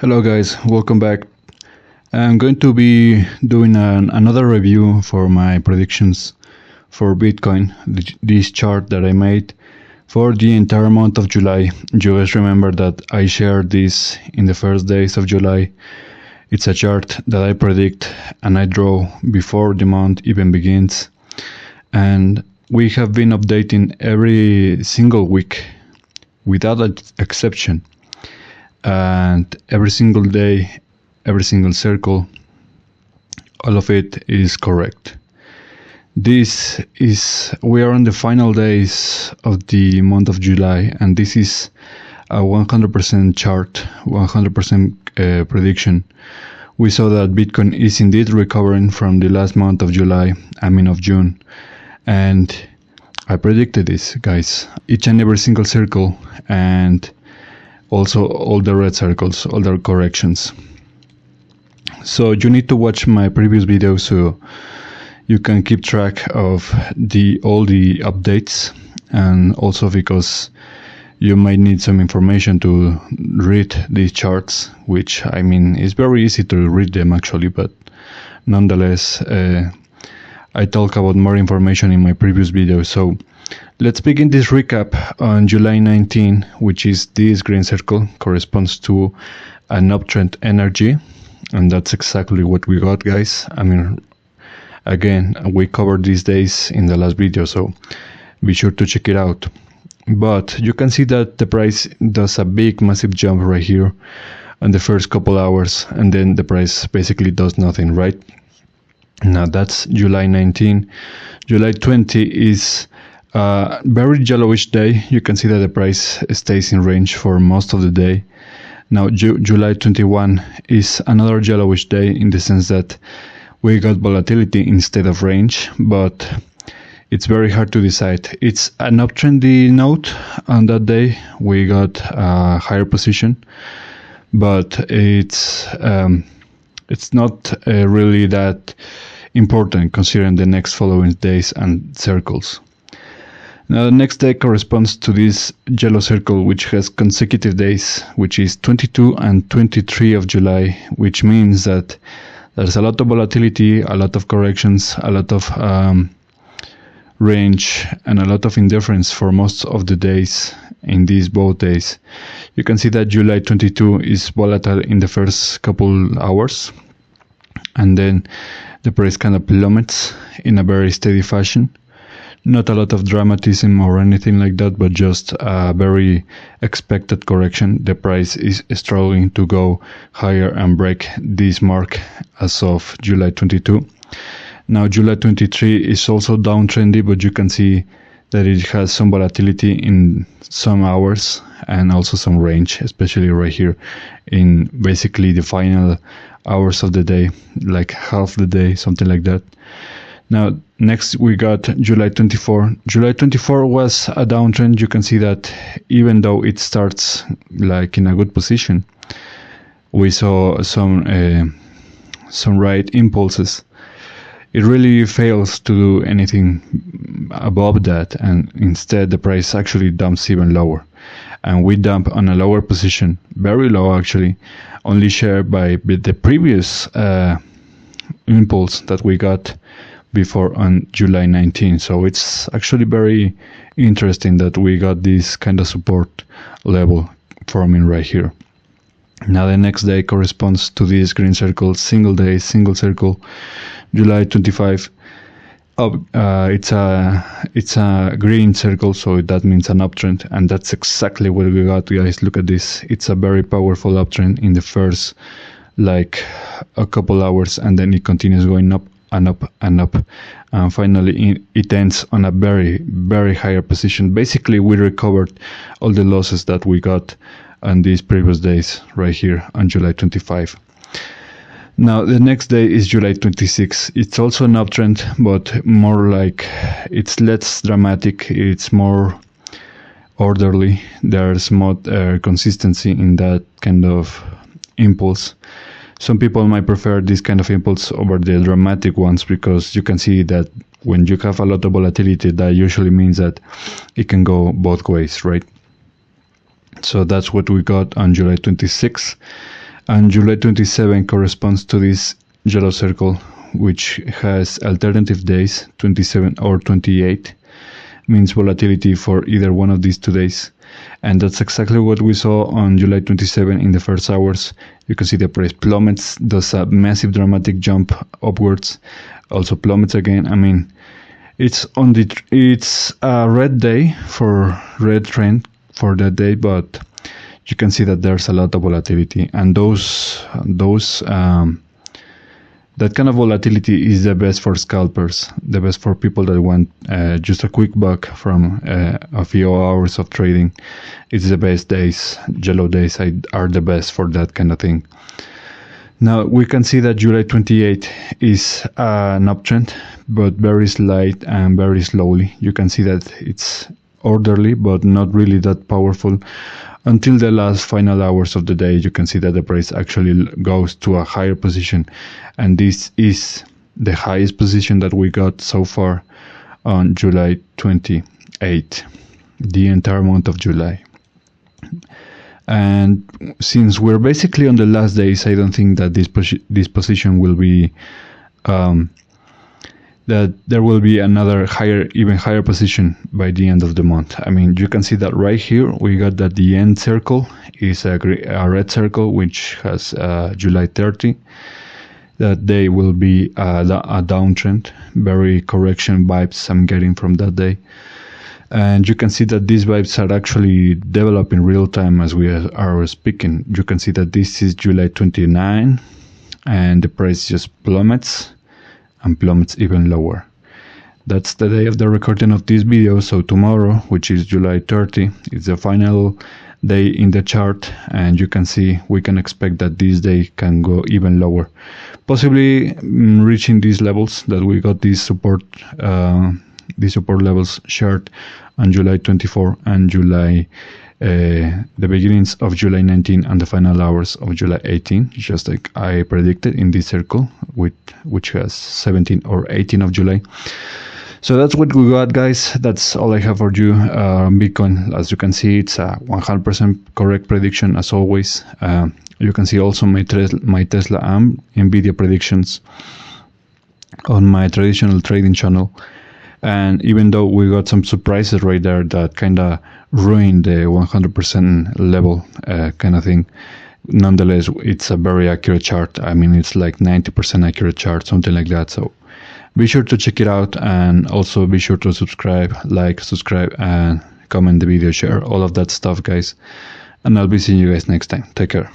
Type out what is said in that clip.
Hello guys, welcome back. I'm going to be doing another review for my predictions for Bitcoin, this chart that I made for the entire month of July. You guys remember that I shared this in the first days of July. It's a chart that I predict and I draw before the month even begins. And we have been updating every single week without an exception. And every single day, every single circle, all of it is correct. We are on the final days of the month of July, and this is a 100% chart, 100% prediction. We saw that Bitcoin is indeed recovering from the last month of July, of June, and I predicted this, guys, each and every single circle, and also all the red circles, all the corrections. So you need to watch my previous videos so you can keep track of all the updates, and also because you might need some information to read these charts, which is very easy to read them actually, but nonetheless I talk about more information in my previous video. So let's begin this recap on July 19, which is this green circle, corresponds to an uptrend energy, and that's exactly what we got, guys. Again, we covered these days in the last video, so be sure to check it out. But you can see that the price does a big massive jump right here on the first couple hours, and then the price basically does nothing, right? Now that's July 19. July 20 is a very yellowish day. You can see that the price stays in range for most of the day. Now July 21 is another yellowish day in the sense that we got volatility instead of range, but it's very hard to decide. It's an uptrendy note on that day. We got a higher position, but it's not really that important considering the next following days and circles. Now the next day corresponds to this yellow circle, which has consecutive days, which is 22 and 23 of July, which means that there's a lot of volatility, a lot of corrections, a lot of range, and a lot of indifference for most of the days in these both days. You can see that July 22 is volatile in the first couple hours, and then the price kind of plummets in a very steady fashion. Not a lot of dramatism or anything like that, but just a very expected correction. The price is struggling to go higher and break this mark as of July 22. Now July 23 is also downtrendy, but you can see that it has some volatility in some hours and also some range, especially right here in basically the final hours of the day, like half the day, something like that. Now next we got July 24. July 24 was a downtrend. You can see that even though it starts like in a good position, we saw some right impulses. It really fails to do anything above that, and instead the price actually dumps even lower, and we dump on a lower position, very low actually, only shared by the previous impulse that we got before on July 19. So it's actually very interesting that we got this kind of support level forming right here. Now the next day corresponds to this green circle, single day, single circle, July 25. It's a green circle, so that means an uptrend, and that's exactly what we got, guys. Look at this. It's a very powerful uptrend in the first like a couple hours, and then it continues going up and up and up, and finally it ends on a very, very higher position. Basically we recovered all the losses that we got on these previous days right here on July 25. Now the next day is July 26. It's also an uptrend, but more like it's less dramatic, it's more orderly. There's more consistency in that kind of impulse. Some people might prefer this kind of impulse over the dramatic ones, because you can see that when you have a lot of volatility, that usually means that it can go both ways, right? So that's what we got on July 26. And July 27 corresponds to this yellow circle, which has alternative days, 27 or 28, means volatility for either one of these 2 days. And that's exactly what we saw on July 27 in the first hours. You can see the price plummets, does a massive dramatic jump upwards, also plummets again. I mean, it's a red day for red trend for that day, but you can see that there's a lot of volatility, and that kind of volatility is the best for scalpers, the best for people that want just a quick buck from a few hours of trading. It's the best days. Yellow days are the best for that kind of thing. Now we can see that July 28 is an uptrend, but very slight and very slowly. You can see that it's orderly, but not really that powerful. Until the last final hours of the day, you can see that the price actually goes to a higher position, and this is the highest position that we got so far on July 28, the entire month of July. And since we're basically on the last days, I don't think that this position will be that there will be another even higher position by the end of the month. I mean, you can see that right here we got that the end circle is a red circle, which has July 30. That day will be a downtrend, very correction vibes I'm getting from that day. And you can see that these vibes are actually developing real time as we are speaking. You can see that this is July 29 and the price just plummets and plummets even lower. That's the day of the recording of this video. So tomorrow, which is July 30, is the final day in the chart, and you can see we can expect that this day can go even lower, possibly reaching these levels that we got these support levels shared on July 24 and the beginnings of July 19 and the final hours of July 18, just like I predicted in this circle, which has 17 or 18 of July. So that's what we got, guys. That's all I have for you. Bitcoin, as you can see, it's a 100% correct prediction as always. You can see also my Tesla and Nvidia predictions on my traditional trading channel. And even though we got some surprises right there that kind of ruined the 100% level kind of thing, nonetheless, it's a very accurate chart. I mean, it's like 90% accurate chart, something like that. So be sure to check it out, and also be sure to subscribe, subscribe, and comment the video, share all of that stuff, guys. And I'll be seeing you guys next time. Take care.